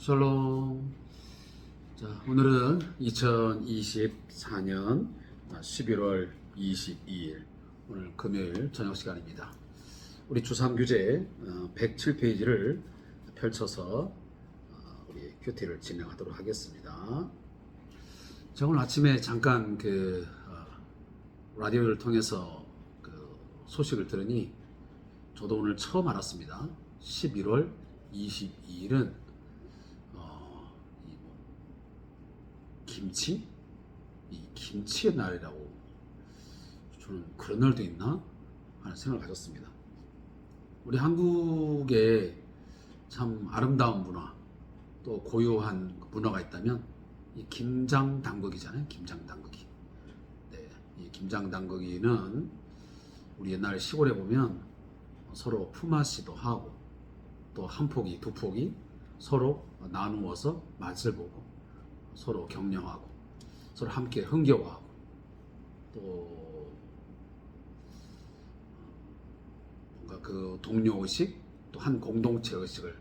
샬롬. 자, 오늘은 2024년 11월 22일 오늘 금요일 저녁 시간입니다. 우리 주3교재 107페이지를 펼쳐서 우리 큐티를 진행하도록 하겠습니다. 제가 오늘 아침에 잠깐 라디오를 통해서 소식을 들으니 저도 오늘 처음 알았습니다. 11월 22일은 김치의 날이라고, 저는 그런 날도 있나 하는 생각을 가졌습니다. 우리 한국에 참 아름다운 문화, 또 고유한 문화가 있다면 이 김장당국이잖아요. 김장당국이. 네, 이 김장당국이는 우리 옛날 시골에 보면 서로 품앗이도 하고, 또 한 포기, 두 포기 서로 나누어서 맛을 보고, 서로 격려하고, 서로 함께 흥겨워하고, 또 뭔가 그 동료 의식, 또 한 공동체 의식을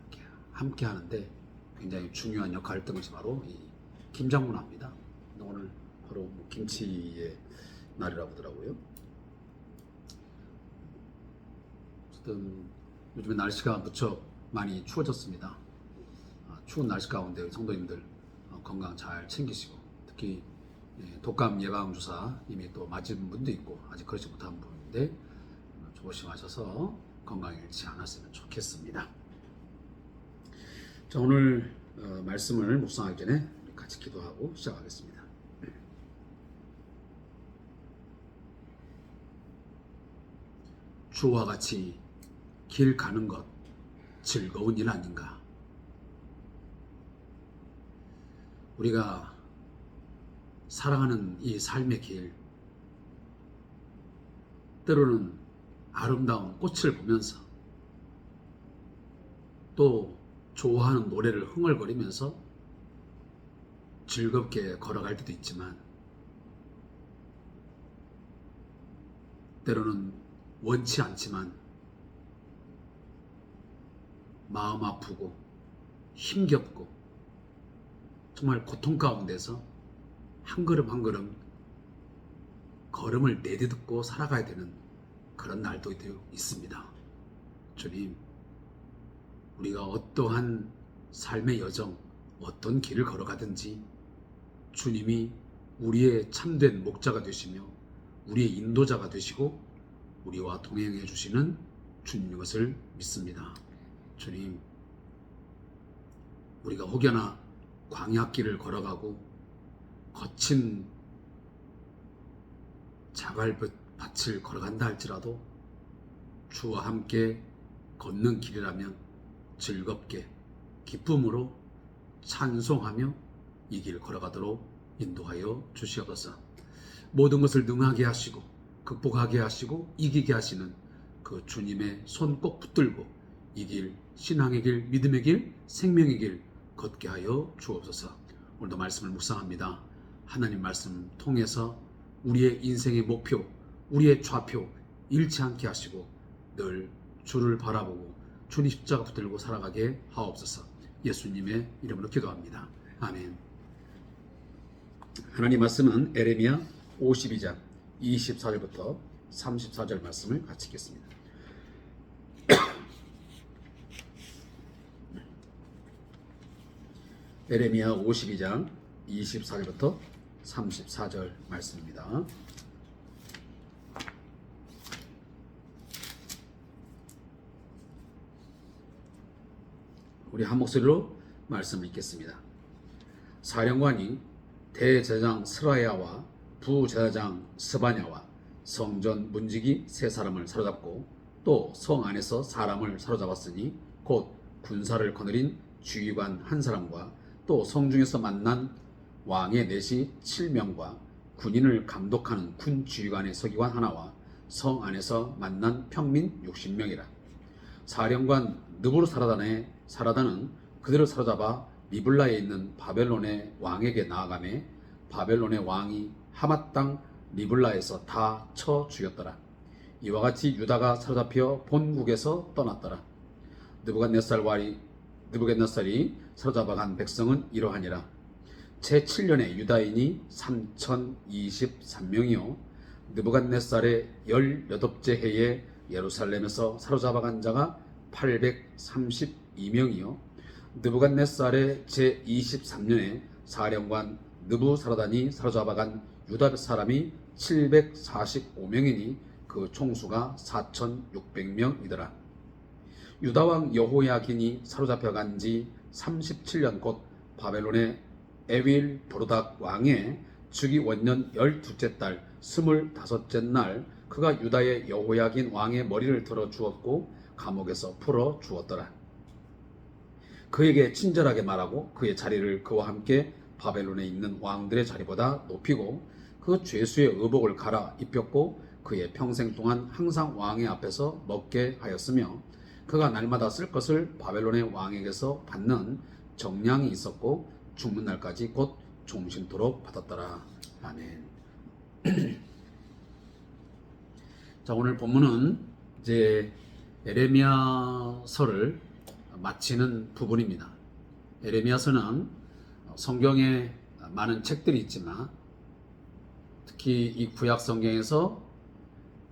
이렇게 함께 하는데 굉장히 중요한 역할을 했던 것이 바로 이 김장 문화입니다. 오늘 바로 김치의 날이라고 하더라고요. 어쨌든 요즘에 날씨가 무척 많이 추워졌습니다. 추운 날씨 가운데 성도님들 건강 잘 챙기시고, 특히 독감 예방 주사 이미 또 맞은 분도 있고 아직 그렇지 못한 분인데 조심하셔서 건강 잃지 않았으면 좋겠습니다. 자, 오늘 말씀을 묵상하기 전에 같이 기도하고 시작하겠습니다. 주와 같이 길 가는 것 즐거운 일 아닌가? 우리가 살아가는 이 삶의 길, 때로는 아름다운 꽃을 보면서, 또 좋아하는 노래를 흥얼거리면서 즐겁게 걸어갈 때도 있지만, 때로는 원치 않지만 마음 아프고 힘겹고 정말 고통 가운데서 한 걸음 한 걸음 걸음을 내딛고 살아가야 되는 그런 날도 있습니다. 주님, 우리가 어떠한 삶의 여정, 어떤 길을 걸어가든지 주님이 우리의 참된 목자가 되시며 우리의 인도자가 되시고 우리와 동행해 주시는 주님인 것을 믿습니다. 주님, 우리가 혹여나 광야길을 걸어가고 거친 자갈밭을 걸어간다 할지라도 주와 함께 걷는 길이라면 즐겁게 기쁨으로 찬송하며 이 길 걸어가도록 인도하여 주시옵소서. 모든 것을 능하게 하시고 극복하게 하시고 이기게 하시는 그 주님의 손 꼭 붙들고 이 길, 신앙의 길, 믿음의 길, 생명의 길 걷게 하여 주옵소서. 오늘도 말씀을 묵상합니다. 하나님 말씀 통해서 우리의 인생의 목표, 우리의 좌표 잃지 않게 하시고 늘 주를 바라보고 주님 십자가 붙들고 살아가게 하옵소서. 예수님의 이름으로 기도합니다. 아멘. 하나님 말씀은 에레미야 52장 24절부터 34절 말씀을 같이 읽겠습니다. 에레미야 52장 24절부터 34절 말씀입니다. 우리 한 목소리로 말씀을 읽겠습니다. 사령관이 대제사장 스라야와 부제사장 스바냐와 성전 문지기 세 사람을 사로잡고 또 성 안에서 사람을 사로잡았으니 곧 군사를 거느린 주의관 한 사람과 또 성중에서 만난 왕의 내시 7명과 군인을 감독하는 군 주의관의 서기관 하나와 성 안에서 만난 평민 60명이라. 사령관 느부르사라단의 사라단은 그들을 사로잡아 리블라에 있는 바벨론의 왕에게 나아가매 바벨론의 왕이 하맛 땅 리블라에서 다 쳐 죽였더라. 이와 같이 유다가 사로잡혀 본국에서 떠났더라. 느부갓네살 왕이 느부갓네살이 사로잡아간 백성은 이러하니라. 제7년에 유다인이 3023명이요 느부갓네살의 18째 해에 예루살렘에서 사로잡아간 자가 832명이요 느부갓네살의 제23년에 사령관 느부사라단이 사로잡아간 유다 사람이 745명이니 그 총수가 4600명이더라. 유다왕 여호야긴이 사로잡혀간 지 37년 곧 바벨론의 에윌 브로닥 왕의 즉위 원년 12째 달 25째 날 그가 유다의 여호야긴 왕의 머리를 들어 주었고 감옥에서 풀어 주었더라. 그에게 친절하게 말하고 그의 자리를 그와 함께 바벨론에 있는 왕들의 자리보다 높이고 그 죄수의 의복을 갈아 입혔고 그의 평생 동안 항상 왕의 앞에서 먹게 하였으며 그가 날마다 쓸 것을 바벨론의 왕에게서 받는 정량이 있었고 죽는 날까지 곧 종신토록 받았더라. 아멘. 자, 오늘 본문은 이제 에레미야서를 마치는 부분입니다. 에레미야서는 성경에 많은 책들이 있지만 특히 이 구약 성경에서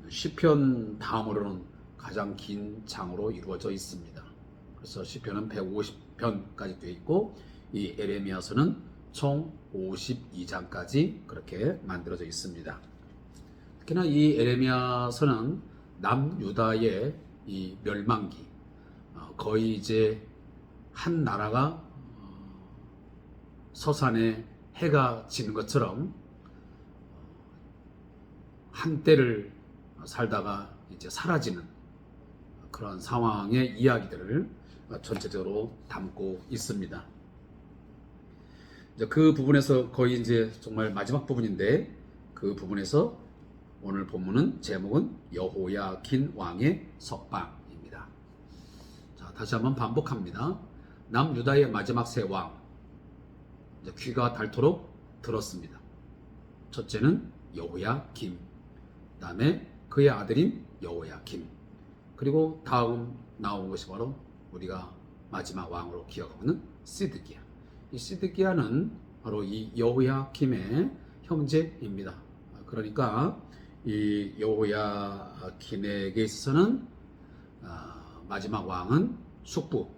시편 다음으로는 가장 긴 장으로 이루어져 있습니다. 그래서 시편은 150편까지 되어 있고 이 에레미야서는 총 52장까지 그렇게 만들어져 있습니다. 특히나 이 에레미야서는 남유다의 이 멸망기, 거의 이제 한 나라가 서산에 해가 지는 것처럼 한때를 살다가 이제 사라지는 그런 상황의 이야기들을 전체적으로 담고 있습니다. 그 부분에서 거의 이제 정말 마지막 부분인데 그 부분에서 오늘 본문은 제목은 여호야긴 왕의 석방입니다. 자, 다시 한번 반복합니다. 남유다의 마지막 세 왕, 귀가 닳도록 들었습니다. 첫째는 여호야김, 그 다음에 그의 아들인 여호야김, 그리고 다음 나온 것이 바로 우리가 마지막 왕으로 기억하고 있는 시드기야. 이 시드기야는 바로 이 여호야김의 형제입니다. 그러니까 이 여호야김에게 있어서는 마지막 왕은 숙부,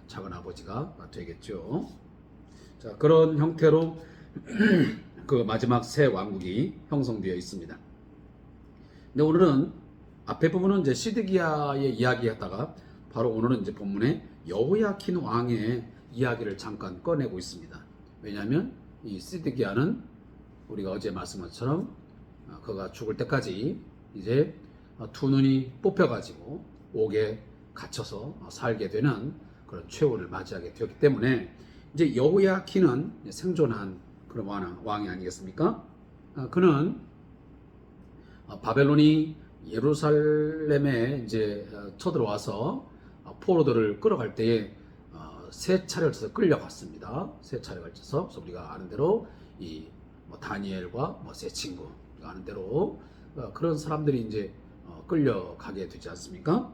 작은 아버지가 되겠죠. 자, 그런 형태로 그 마지막 새 왕국이 형성되어 있습니다. 근데 오늘은 앞에 부분은 이제 시드기야의 이야기였다가 바로 오늘은 이제 본문에 여호야킨 왕의 이야기를 잠깐 꺼내고 있습니다. 왜냐하면 이 시드기야는 우리가 어제 말씀한 것처럼 그가 죽을 때까지 이제 두 눈이 뽑혀가지고 옥에 갇혀서 살게 되는 그런 최후를 맞이하게 되었기 때문에 이제 여호야킨은 생존한 그런 왕이 아니겠습니까? 그는 바벨론이 예루살렘에 이제 쳐들어와서 포로들을 끌어갈 때에 세 차례를 쳐서 끌려갔습니다. 세 차례를 걸쳐서 우리가 아는 대로 이 다니엘과 세 친구 아는 대로 그런 사람들이 이제 끌려가게 되지 않습니까?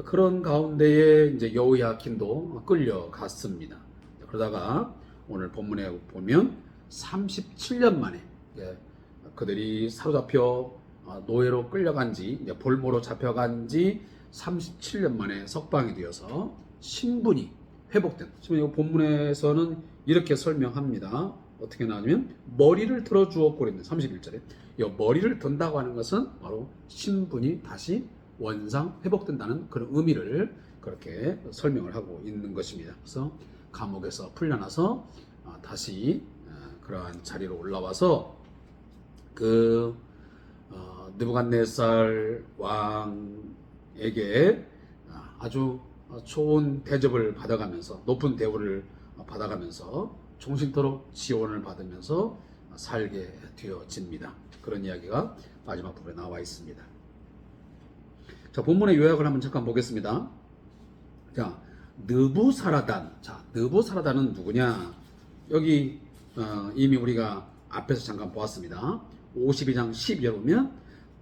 그런 가운데에 이제 여호야킨도 끌려갔습니다. 그러다가 오늘 본문에 보면 37년 만에 그들이 사로잡혀 노예로 끌려간 지 볼모로 잡혀간 지 37년 만에 석방이 되어서 신분이 회복된. 지금 이 본문에서는 이렇게 설명합니다. 어떻게 나오냐면 머리를 들어 주었고 그랬는데 31절에 이 머리를 든다고 하는 것은 바로 신분이 다시 원상 회복된다는 그런 의미를 그렇게 설명을 하고 있는 것입니다. 그래서 감옥에서 풀려나서 다시 그러한 자리로 올라와서 그 느부갓네살 왕에게 아주 좋은 대접을 받아가면서 높은 대우를 받아가면서 종신토록 지원을 받으면서 살게 되어집니다. 그런 이야기가 마지막 부분에 나와 있습니다. 자, 본문의 요약을 한번 잠깐 보겠습니다. 자, 느부사라단. 자, 느부사라단은 누구냐? 여기 이미 우리가 앞에서 잠깐 보았습니다. 52장 12절 보면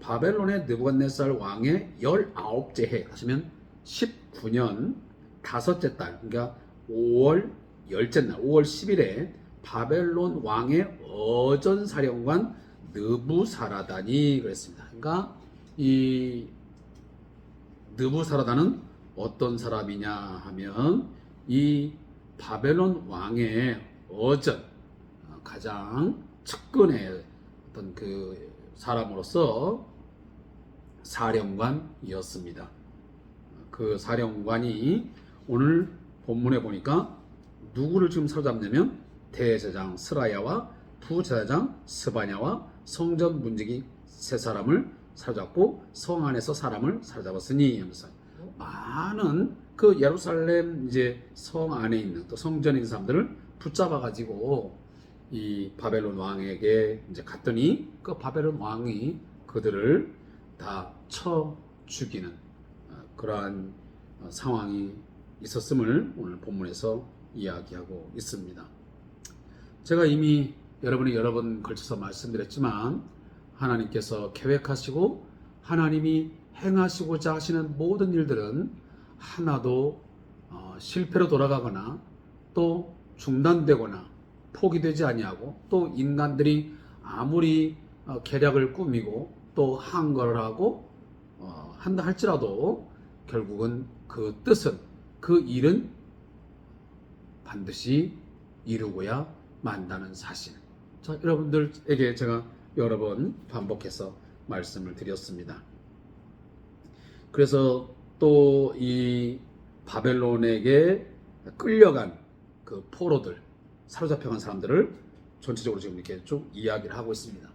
바벨론의 느부갓네살 왕의 19째 해 하시면 19년 5째 달, 그러니까 5월 열째 날 5월 10일에 바벨론 왕의 어전사령관 느부사라단이 그랬습니다. 그러니까 이 느부사라단은 어떤 사람이냐 하면 이 바벨론 왕의 어전 가장 측근의 어떤 그 사람으로서 사령관이었습니다. 그 사령관이 오늘 본문에 보니까 누구를 지금 사로잡냐면 대제사장 스라야와 부제사장 스바냐와 성전 문지기 세 사람을 사로잡고 성 안에서 사람을 사로잡았으니 하면서 많은 그 예루살렘 이제 성 안에 있는 또 성전에 있는 사람들을 붙잡아 가지고 이 바벨론 왕에게 이제 갔더니 그 바벨론 왕이 그들을 다 쳐 죽이는 그러한 상황이 있었음을 오늘 본문에서 이야기하고 있습니다. 제가 이미 여러분이 여러 번 걸쳐서 말씀드렸지만 하나님께서 계획하시고 하나님이 행하시고자 하시는 모든 일들은 하나도 실패로 돌아가거나 또 중단되거나 포기되지 아니하고 또 인간들이 아무리 계략을 꾸미고 또 항거를 하고 한다 할지라도 결국은 그 뜻은 그 일은 반드시 이루고야 만다는 사실. 자, 여러분들에게 제가 여러 번 반복해서 말씀을 드렸습니다. 그래서 또 이 바벨론에게 끌려간 그 포로들, 사로잡혀간 사람들을 전체적으로 지금 이렇게 쭉 이야기를 하고 있습니다.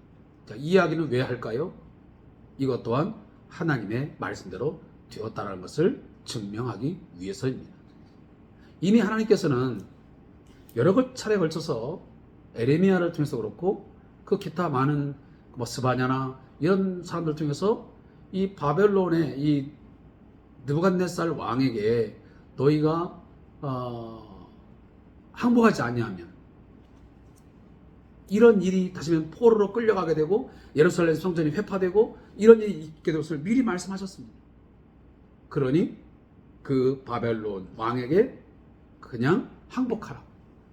자, 이 이야기는 왜 할까요? 이것 또한 하나님의 말씀대로 되었다는 것을 증명하기 위해서입니다. 이미 하나님께서는 여러 차례에 걸쳐서 에레미야를 통해서 그렇고 그 기타 많은 뭐 스바냐나 이런 사람들 통해서 이 바벨론의 이 느부갓네살 왕에게 너희가 항복하지 아니하면 이런 일이 다시면 포로로 끌려가게 되고 예루살렘 성전이 회파되고 이런 일이 있게 될 것을 미리 말씀하셨습니다. 그러니 그 바벨론 왕에게 그냥 항복하라.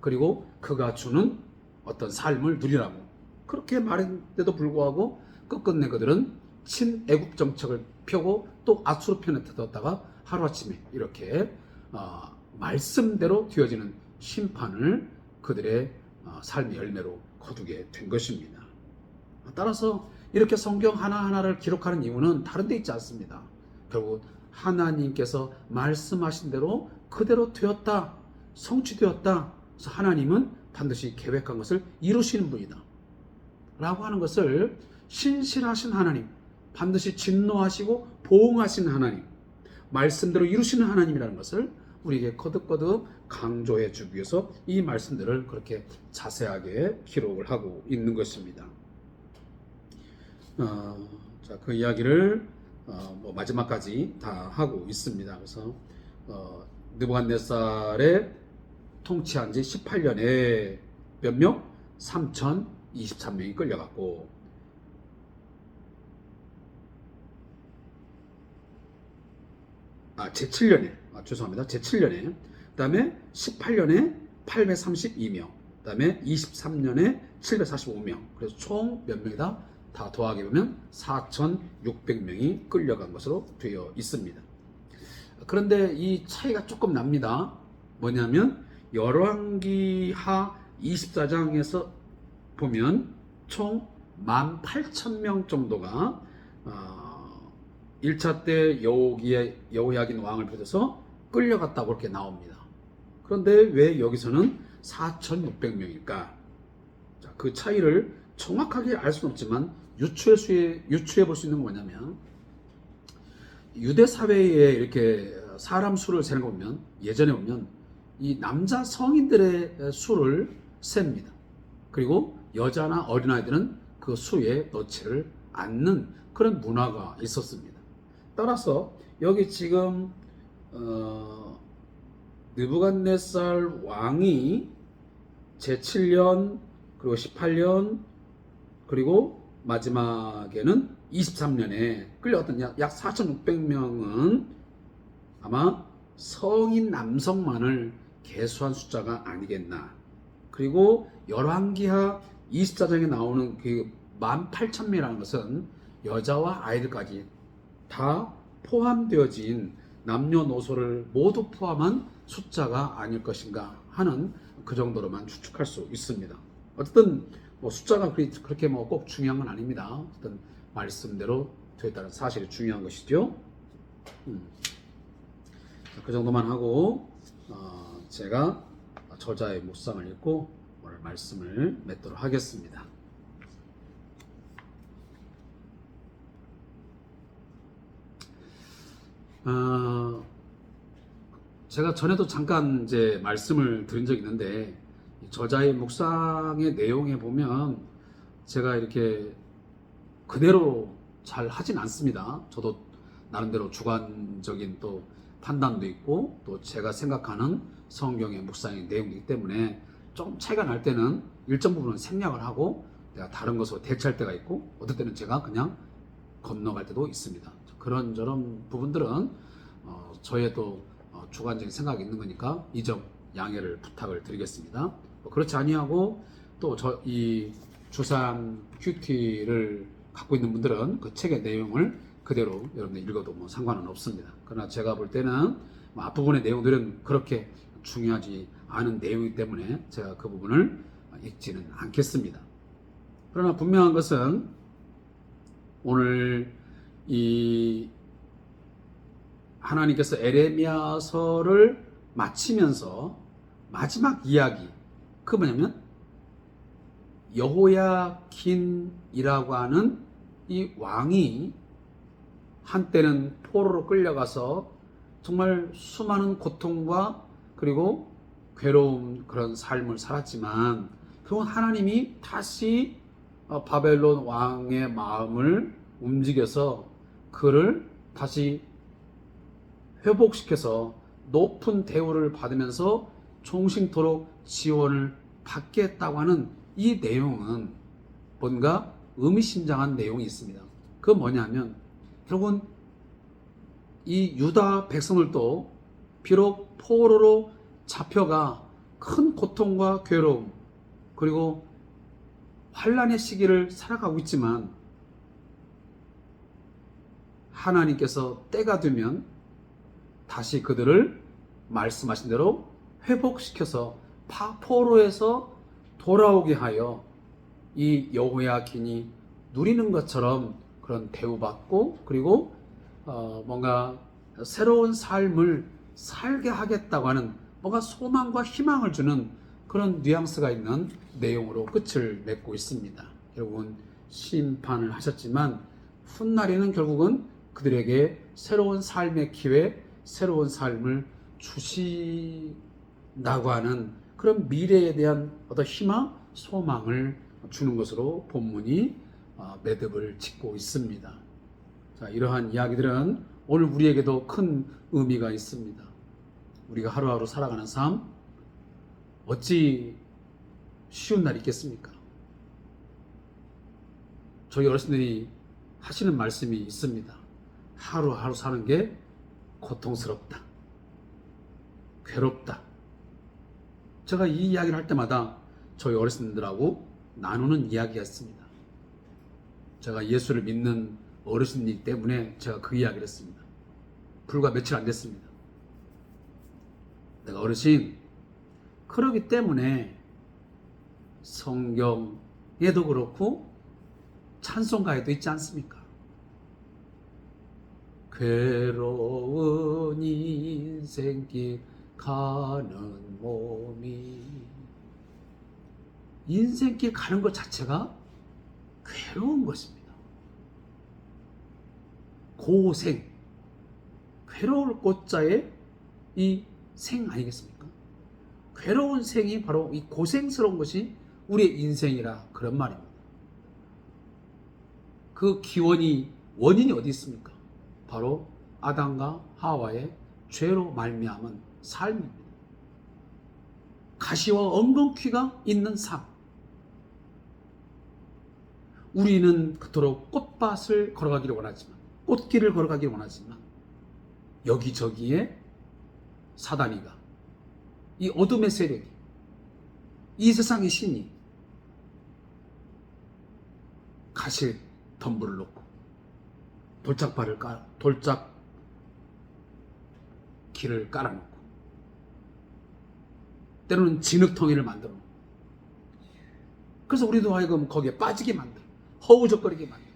그리고 그가 주는 어떤 삶을 누리라고 그렇게 말했는데도 불구하고 끝끝내 그들은 친애국 정책을 펴고 또 아수르 편에 들었다가 하루아침에 이렇게 말씀대로 되어지는 심판을 그들의 삶의 열매로 거두게 된 것입니다. 따라서 이렇게 성경 하나하나를 기록하는 이유는 다른 데 있지 않습니다. 결국 하나님께서 말씀하신 대로 그대로 되었다, 성취되었다. 그래서 하나님은 반드시 계획한 것을 이루시는 분이다 라고 하는 것을 신실하신 하나님, 반드시 진노하시고 보응하시는 하나님, 말씀대로 이루시는 하나님이라는 것을 우리에게 거듭거듭 강조해 주기 위해서 이 말씀들을 그렇게 자세하게 기록을 하고 있는 것입니다. 자, 그 이야기를 뭐 마지막까지 다 하고 있습니다. 그래서 느부갓네살의 통치한 지 18년에 몇 명? 3023명이 끌려갔고 제7년에 죄송합니다. 제7년에 그 다음에 18년에 832명 그 다음에 23년에 745명 그래서 총 몇 명이다? 다 더하게 보면 4600명이 끌려간 것으로 되어 있습니다. 그런데 이 차이가 조금 납니다. 뭐냐면 열왕기하 24장에서 보면 총 18,000명 정도가 1차 때 여호야긴 왕을 비롯해서 끌려갔다고 그렇게 나옵니다. 그런데 왜 여기서는 4,600명일까? 자, 그 차이를 정확하게 알 수는 없지만 유추해 볼 수 있는 건 뭐냐면 유대 사회에 이렇게 사람 수를 세는 거 보면 예전에 보면 이 남자 성인들의 수를 셉니다. 그리고 여자나 어린아이들은 그 수에 넣지를 않는 그런 문화가 있었습니다. 따라서 여기 지금 느부갓네살 왕이 제7년 그리고 18년 그리고 마지막에는 23년에 끌려갔던 약 4,600명은 아마 성인 남성만을 개수한 숫자가 아니겠나. 그리고 열왕기하 24장에 나오는 그 18,000명이라는 것은 여자와 아이들까지 다 포함되어진 남녀노소를 모두 포함한 숫자가 아닐 것인가 하는 그 정도로만 추측할 수 있습니다. 어쨌든 뭐 숫자가 그렇게 뭐 꼭 중요한 건 아닙니다. 어쨌든 말씀대로 되었다는 사실이 중요한 것이죠. 그 정도만 하고 제가 저자의 묵상을 읽고 오늘 말씀을 맺도록 하겠습니다. 제가 전에도 잠깐 이제 말씀을 드린 적이 있는데 저자의 묵상의 내용에 보면 제가 이렇게 그대로 잘 하진 않습니다. 저도 나름대로 주관적인 또 판단도 있고 또 제가 생각하는 성경의 묵상의 내용이기 때문에 좀 차이가 날 때는 일정 부분은 생략을 하고 내가 다른 것으로 대체할 때가 있고 어떨 때는 제가 그냥 건너갈 때도 있습니다. 그런저런 부분들은 저의 또 주관적인 생각이 있는 거니까 이 점 양해를 부탁을 드리겠습니다. 그렇지 아니하고 또 이 주산 큐티를 갖고 있는 분들은 그 책의 내용을 그대로 여러분들 읽어도 뭐 상관은 없습니다. 그러나 제가 볼 때는 앞부분의 내용들은 그렇게 중요하지 않은 내용이기 때문에 제가 그 부분을 읽지는 않겠습니다. 그러나 분명한 것은 오늘 이 하나님께서 에레미야서를 마치면서 마지막 이야기, 그 뭐냐면 여호야긴이라고 하는 이 왕이 한때는 포로로 끌려가서 정말 수많은 고통과 그리고 괴로운 그런 삶을 살았지만 결국 하나님이 다시 바벨론 왕의 마음을 움직여서 그를 다시 회복시켜서 높은 대우를 받으면서 종신토록 지원을 받겠다고 하는 이 내용은 뭔가 의미심장한 내용이 있습니다. 그건 뭐냐면 결국은 이 유다 백성들도 비록 포로로 잡혀가 큰 고통과 괴로움 그리고 환난의 시기를 살아가고 있지만 하나님께서 때가 되면 다시 그들을 말씀하신 대로 회복시켜서 포로에서 돌아오게 하여 이 여호야긴이 누리는 것처럼 그런 대우받고 그리고 뭔가 새로운 삶을 살게 하겠다고 하는 뭔가 소망과 희망을 주는 그런 뉘앙스가 있는 내용으로 끝을 맺고 있습니다. 결국은 심판을 하셨지만 훗날에는 결국은 그들에게 새로운 삶의 기회, 새로운 삶을 주신다고 하는 그런 미래에 대한 어떤 희망, 소망을 주는 것으로 본문이 매듭을 짓고 있습니다. 자, 이러한 이야기들은 오늘 우리에게도 큰 의미가 있습니다. 우리가 하루하루 살아가는 삶 어찌 쉬운 날이 있겠습니까? 저희 어르신들이 하시는 말씀이 있습니다. 하루하루 사는 게 고통스럽다, 괴롭다. 제가 이 이야기를 할 때마다 저희 어르신들하고 나누는 이야기였습니다. 제가 예수를 믿는 어르신이기 때문에 제가 그 이야기를 했습니다. 불과 며칠 안 됐습니다. 내가 어르신, 그러기 때문에 성경에도 그렇고 찬송가에도 있지 않습니까? 괴로운 인생길 가는 몸이, 인생길 가는 것 자체가 괴로운 것입니다. 고생, 괴로울 꽃자에 이 생 아니겠습니까? 괴로운 생이 바로 이 고생스러운 것이 우리의 인생이라 그런 말입니다. 그 원인이 어디 있습니까? 바로 아담과 하와의 죄로 말미암은 삶입니다. 가시와 엉겅퀴가 있는 삶. 우리는 그토록 꽃밭을 걸어가기를 원하지만, 꽃길을 걸어가기를 원하지만 여기저기에 사단이가 이 어둠의 세력이, 이 세상의 신이 가실 덤불을 놓고 돌짝 길을 깔아놓고 때로는 진흙텅이를 만들어 놓고, 그래서 우리도 하여금 거기에 빠지게 만들어, 허우적거리게 만들어,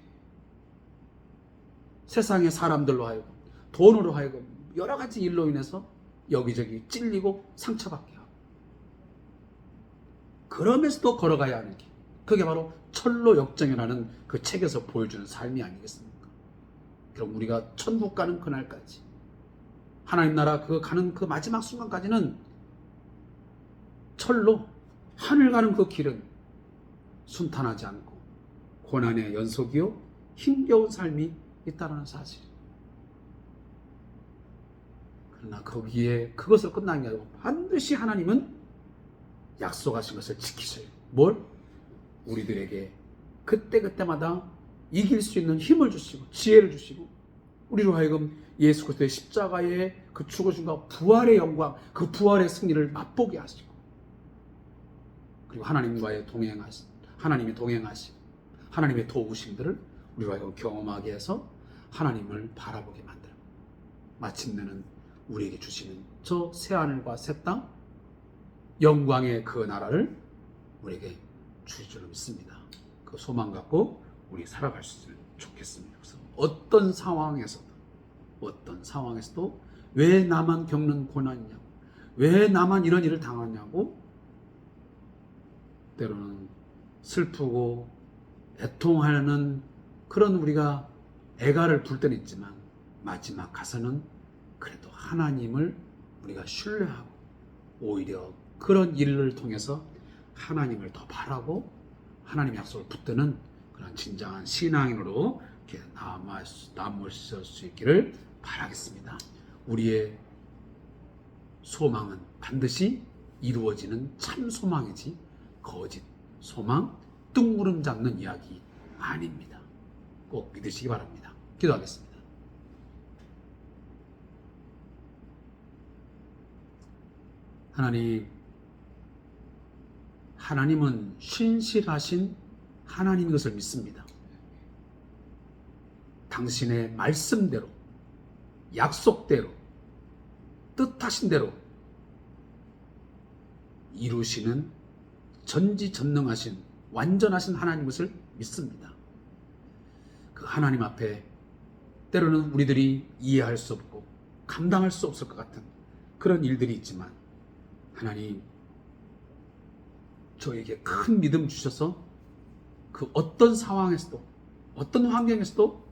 세상의 사람들로 하여금, 돈으로 하여금 여러 가지 일로 인해서 여기저기 찔리고 상처받게 하고, 그러면서도 걸어가야 하는 길, 그게 바로 철로 역정이라는 그 책에서 보여주는 삶이 아니겠습니까? 그럼 우리가 천국 가는 그날까지, 하나님 나라 그 가는 그 마지막 순간까지는 철로 하늘 가는 그 길은 순탄하지 않고 고난의 연속이요 힘겨운 삶이 있다는 사실. 그러나 거기에 그것을 끝나는 게 아니고 반드시 하나님은 약속하신 것을 지키셔요. 뭘? 우리들에게 그때그때마다 이길 수 있는 힘을 주시고 지혜를 주시고, 우리로 하여금 예수 그리스도의 십자가의 그 죽으심과 부활의 영광, 그 부활의 승리를 맛보게 하시고, 그리고 하나님과의 하나님이 동행하시고 하나님의 도우심들을 우리로 하여금 경험하게 해서 하나님을 바라보게 만들어 마침내는 우리에게 주시는 저 새하늘과 새 땅, 영광의 그 나라를 우리에게 주실 줄로 믿습니다. 그 소망 갖고 우리 살아갈 수 있으면 좋겠습니다. 그래서 어떤 상황에서도 왜 나만 겪는 고난이냐고, 왜 나만 이런 일을 당하냐고 때로는 슬프고 애통하는 그런 우리가 애가를 불 때는 있지만, 마지막 가서는 그래도 하나님을 우리가 신뢰하고 오히려 그런 일을 통해서 하나님을 더 바라고 하나님의 약속을 붙드는 그런 진정한 신앙인으로 이렇게 남으실 수 있기를 바라겠습니다. 우리의 소망은 반드시 이루어지는 참 소망이지 거짓 소망, 뜬구름 잡는 이야기 아닙니다. 꼭 믿으시기 바랍니다. 기도하겠습니다. 하나님은 신실하신 하나님인 것을 믿습니다. 당신의 말씀대로, 약속대로, 뜻하신 대로 이루시는 전지전능하신 완전하신 하나님 것을 믿습니다. 그 하나님 앞에 때로는 우리들이 이해할 수 없고 감당할 수 없을 것 같은 그런 일들이 있지만, 하나님 저에게 큰 믿음 주셔서 그 어떤 상황에서도 어떤 환경에서도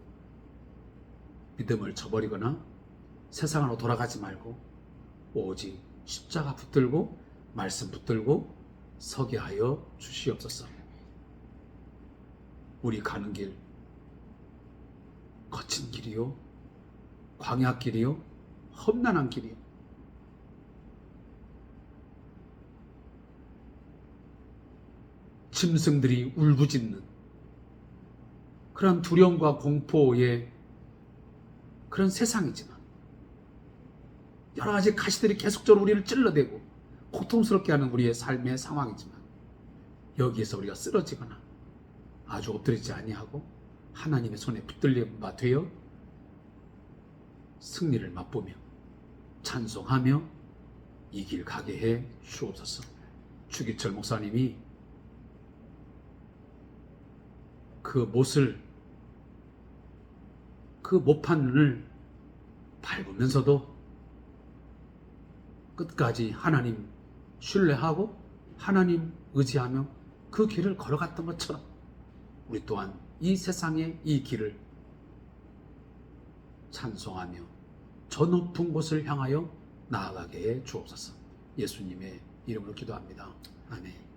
믿음을 저버리거나 세상으로 돌아가지 말고 오직 십자가 붙들고 말씀 붙들고 서게 하여 주시옵소서. 우리 가는 길 거친 길이요, 광야길이요, 험난한 길이요, 짐승들이 울부짖는 그런 두려움과 공포의 그런 세상이지만, 여러 가지 가시들이 계속적으로 우리를 찔러대고 고통스럽게 하는 우리의 삶의 상황이지만, 여기에서 우리가 쓰러지거나 아주 엎드리지 아니하고 하나님의 손에 붙들린 바 되어 승리를 맛보며 찬송하며 이 길 가게 해 주옵소서. 주기철 목사님이 그 모판을 밟으면서도 끝까지 하나님 신뢰하고 하나님 의지하며 그 길을 걸어갔던 것처럼, 우리 또한 이 세상의 이 길을 찬송하며 저 높은 곳을 향하여 나아가게 해 주옵소서. 예수님의 이름으로 기도합니다. 아멘.